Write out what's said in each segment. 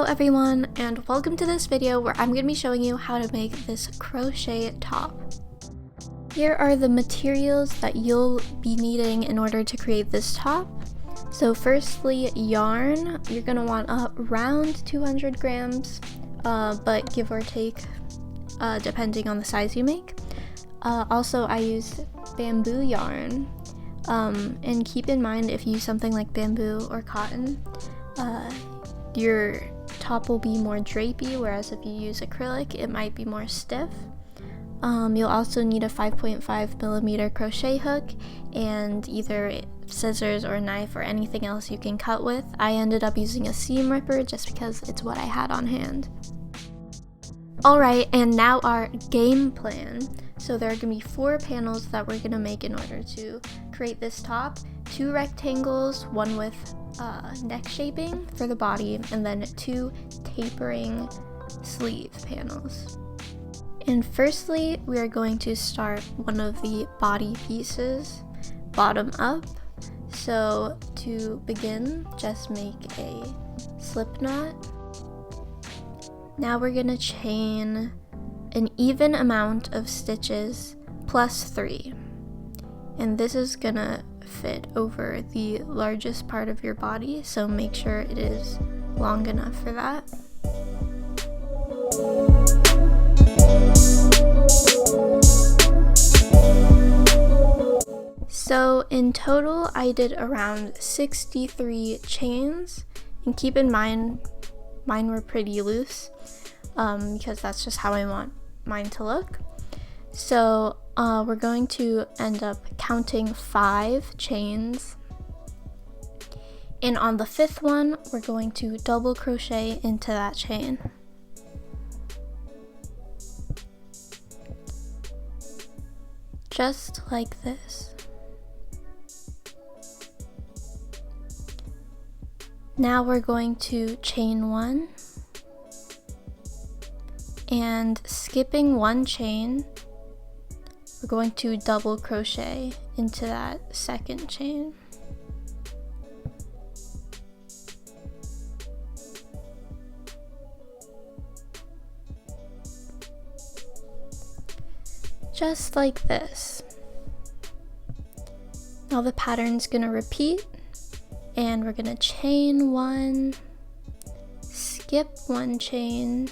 everyone, and welcome to this video where I'm going to be showing you how to make this crochet top. Here are the materials that you'll be needing in order to create this top. So firstly, yarn. You're going to want around 200 grams, but give or take depending on the size you make. Also, I use bamboo yarn, and keep in mind if you use something like bamboo or cotton, your top will be more drapey, whereas if you use acrylic it might be more stiff. You'll also need a 5.5 millimeter crochet hook and either scissors or a knife or anything else you can cut with. I ended up using a seam ripper just because it's what I had on hand. Alright, and now our game plan. So there are going to be 4 panels that we're going to make in order to create this top. 2 rectangles, one with neck shaping for the body, and then 2 tapering sleeve panels. And firstly, we are going to start one of the body pieces bottom up. So to begin, just make a slip knot. Now we're going to chain an even amount of stitches plus 3. And this is gonna fit over the largest part of your body, so make sure it is long enough for that. So in total I did around 63 chains, and keep in mind mine were pretty loose because that's just how I want mine to look. So we're going to end up counting 5 chains, and on the 5th one we're going to double crochet into that chain. Just like this. Now we're going to chain 1, and skipping 1 chain, we're going to double crochet into that 2nd chain. Just like this. Now the pattern's gonna repeat, and we're gonna chain 1, skip 1 chain,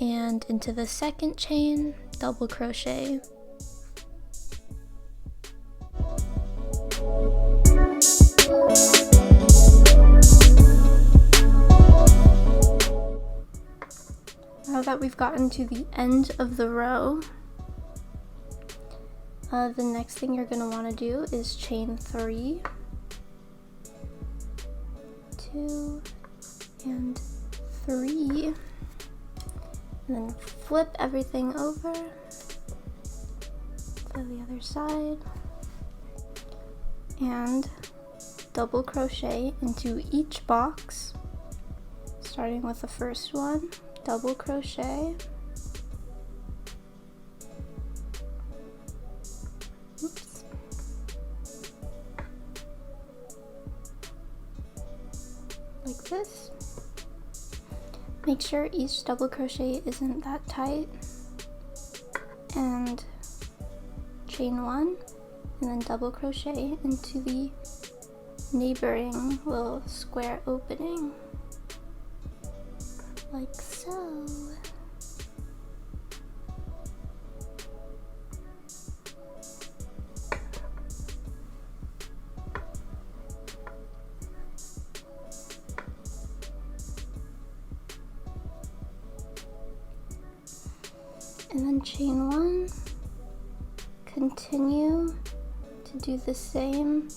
and into the 2nd chain, double crochet. Now that we've gotten to the end of the row, the next thing you're going to want to do is chain 3, 2, and 3, and then flip everything over to the other side and double crochet into each box, starting with the first one. Double crochet, oops, like this. Make sure each double crochet isn't that tight, and chain 1 and then double crochet into the neighboring little square opening, like so. And then chain 1, continue to do the same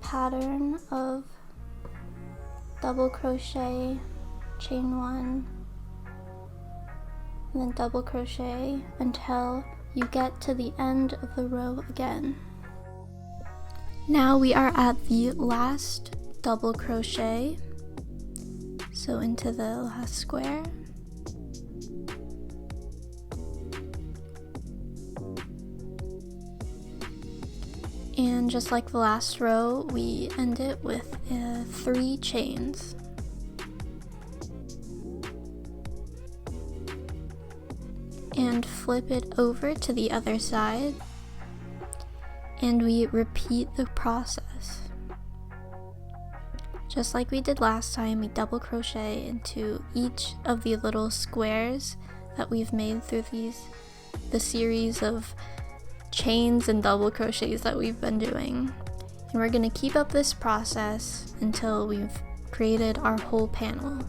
pattern of double crochet, chain 1, and then double crochet until you get to the end of the row again. Now we are at the last double crochet, so into the last square. And just like the last row, we end it with 3 chains. and flip it over to the other side, and we repeat the process. Just like we did last time, we double crochet into each of the little squares that we've made through the series of chains and double crochets that we've been doing. And we're going to keep up this process until we've created our whole panel.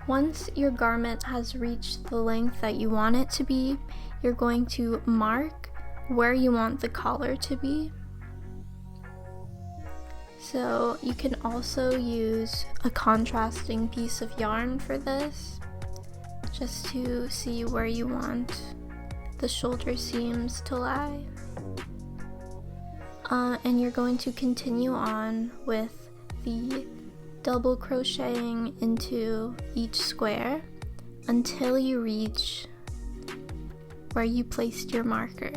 Once your garment has reached the length that you want it to be, you're going to mark where you want the collar to be. So you can also use a contrasting piece of yarn for this, just to see where you want the shoulder seams to lie. And you're going to continue on with the double crocheting into each square until you reach where you placed your marker.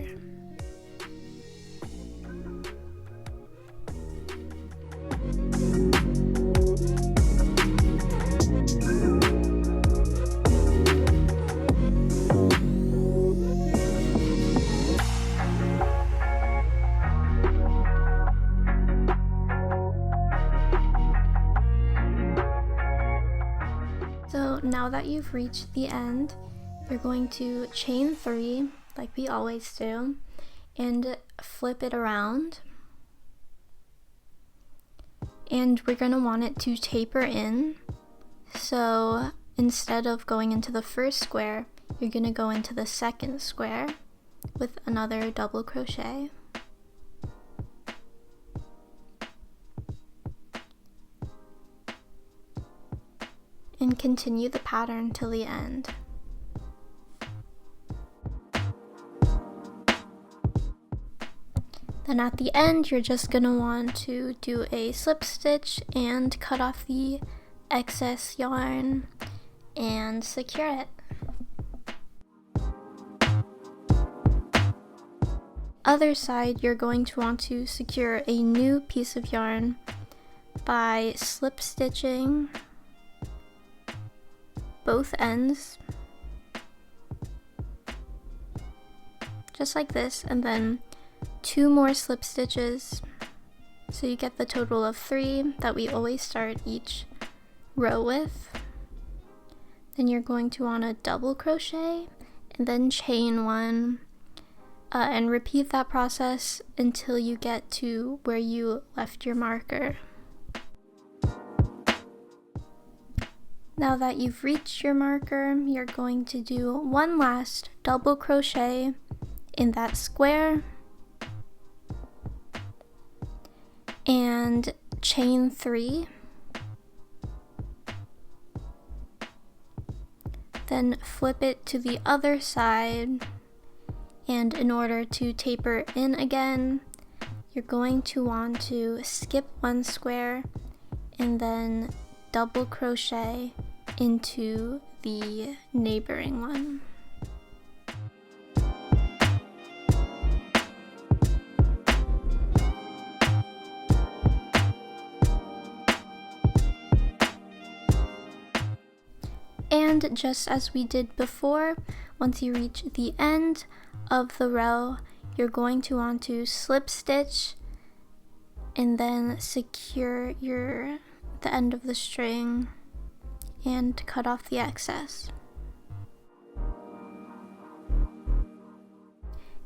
So now that you've reached the end, you're going to chain 3 like we always do and flip it around, and we're going to want it to taper in. So instead of going into the first square, you're going to go into the second square with another double crochet. And continue the pattern till the end. Then at the end, you're just going to want to do a slip stitch and cut off the excess yarn and secure it. Other side, you're going to want to secure a new piece of yarn by slip stitching both ends, just like this, and then 2 more slip stitches, so you get the total of 3 that we always start each row with. Then you're going to want to double crochet and then chain 1, and repeat that process until you get to where you left your marker. Now that you've reached your marker, you're going to do one last double crochet in that square and chain 3. Then flip it to the other side, and in order to taper in again, you're going to want to skip 1 square and then double crochet into the neighboring one. And just as we did before, once you reach the end of the row, you're going to want to slip stitch and then secure the end of the string and cut off the excess.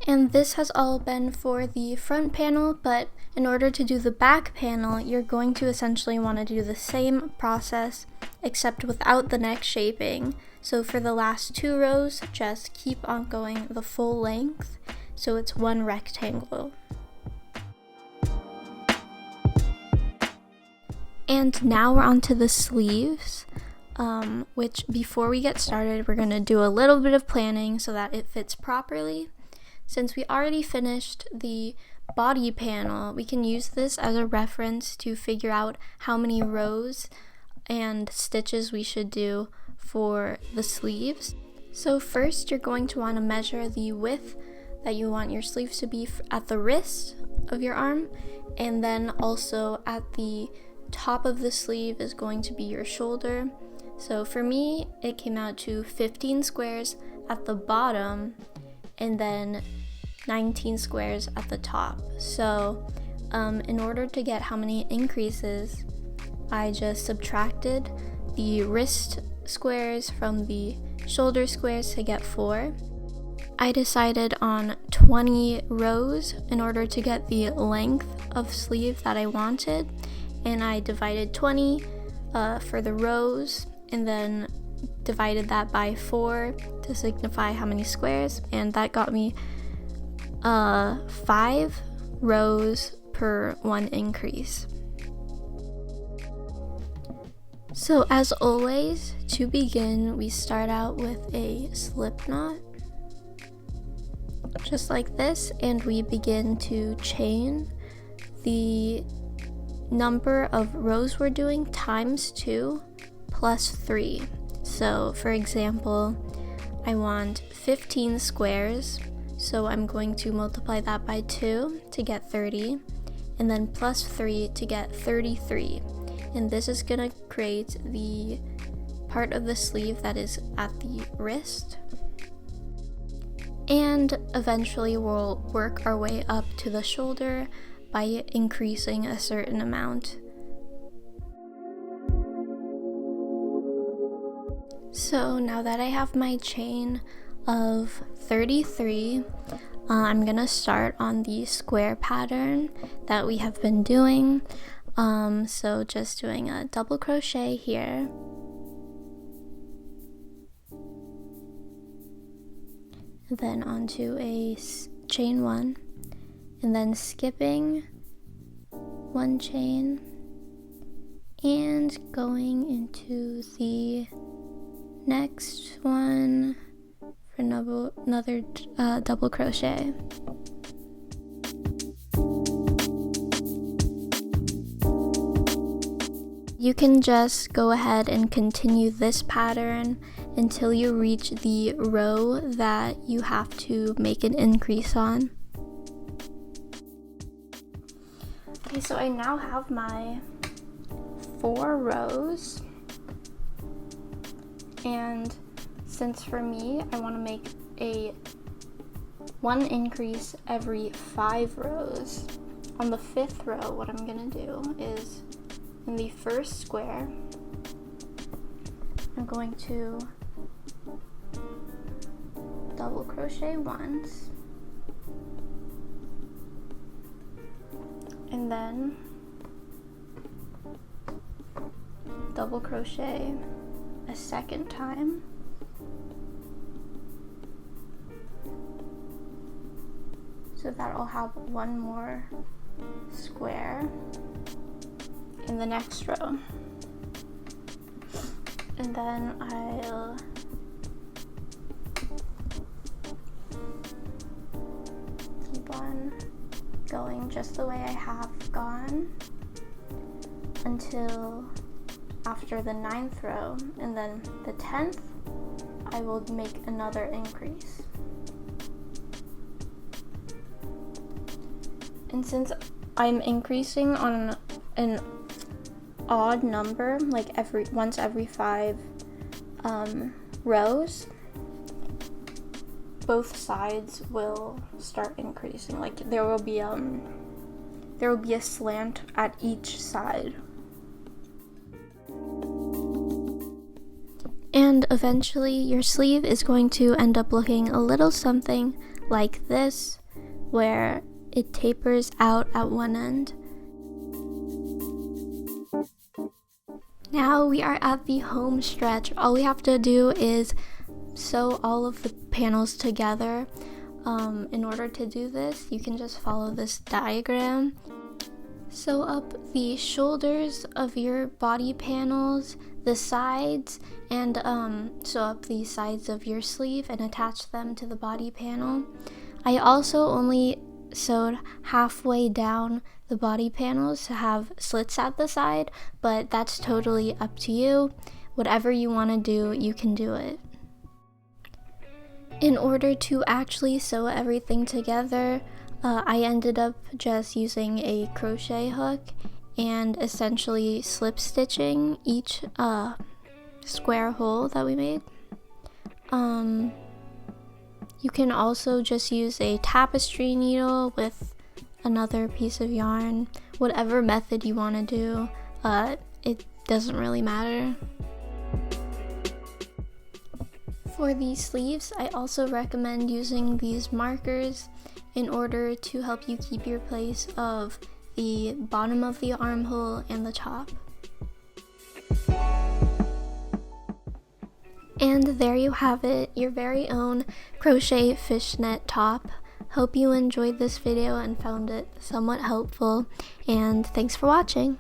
And this has all been for the front panel, but in order to do the back panel, you're going to essentially want to do the same process except without the neck shaping. So for the last 2 rows, just keep on going the full length, so it's one rectangle. And now we're on to the sleeves. which before we get started, we're going to do a little bit of planning so that it fits properly. Since we already finished the body panel, we can use this as a reference to figure out how many rows and stitches we should do for the sleeves. So first, you're going to want to measure the width that you want your sleeves to be at the wrist of your arm, and then also at the top of the sleeve is going to be your shoulder. So for me, it came out to 15 squares at the bottom and then 19 squares at the top. So in order to get how many increases, I just subtracted the wrist squares from the shoulder squares to get 4. I decided on 20 rows in order to get the length of sleeve that I wanted, and I divided 20 for the rows and then divided that by 4 to signify how many squares, and that got me 5 rows per 1 increase. So as always, to begin, we start out with a slip knot, just like this, and we begin to chain the number of rows we're doing times 2 plus 3. So for example, I want 15 squares, so I'm going to multiply that by 2 to get 30, and then plus 3 to get 33. And this is gonna create the part of the sleeve that is at the wrist. And eventually we'll work our way up to the shoulder by increasing a certain amount. So now that I have my chain of 33, I'm gonna start on the square pattern that we have been doing. So just doing a double crochet here, and then onto a chain 1, and then skipping 1 chain and going into the next one for another double crochet. You can just go ahead and continue this pattern until you reach the row that you have to make an increase on. Okay, so I now have my 4 rows, and since for me I want to make a 1 increase every 5 rows, on the 5th row what I'm gonna do is in the first square I'm going to double crochet once, and then double crochet a second time, so that I'll have 1 more square in the next row, and then I'll keep on going just the way I have gone until after the 9th row, and then the 10th I will make another increase. And since I'm increasing on an odd number, like once every 5 rows, both sides will start increasing. Like there will be a slant at each side. And eventually your sleeve is going to end up looking a little something like this, where it tapers out at one end. Now we are at the home stretch. All we have to do is sew all of the panels together. In order to do this, you can just follow this diagram. Sew up the shoulders of your body panels, the sides, and sew up the sides of your sleeve and attach them to the body panel. I also only sewed halfway down the body panels to have slits at the side, but that's totally up to you. Whatever you want to do, you can do it. In order to actually sew everything together, I ended up just using a crochet hook and essentially slip stitching each square hole that we made. You can also just use a tapestry needle with another piece of yarn. Whatever method you want to do, it doesn't really matter. For the sleeves, I also recommend using these markers in order to help you keep your place of the bottom of the armhole and the top. And there you have it, your very own crochet fishnet top. Hope you enjoyed this video and found it somewhat helpful, and thanks for watching.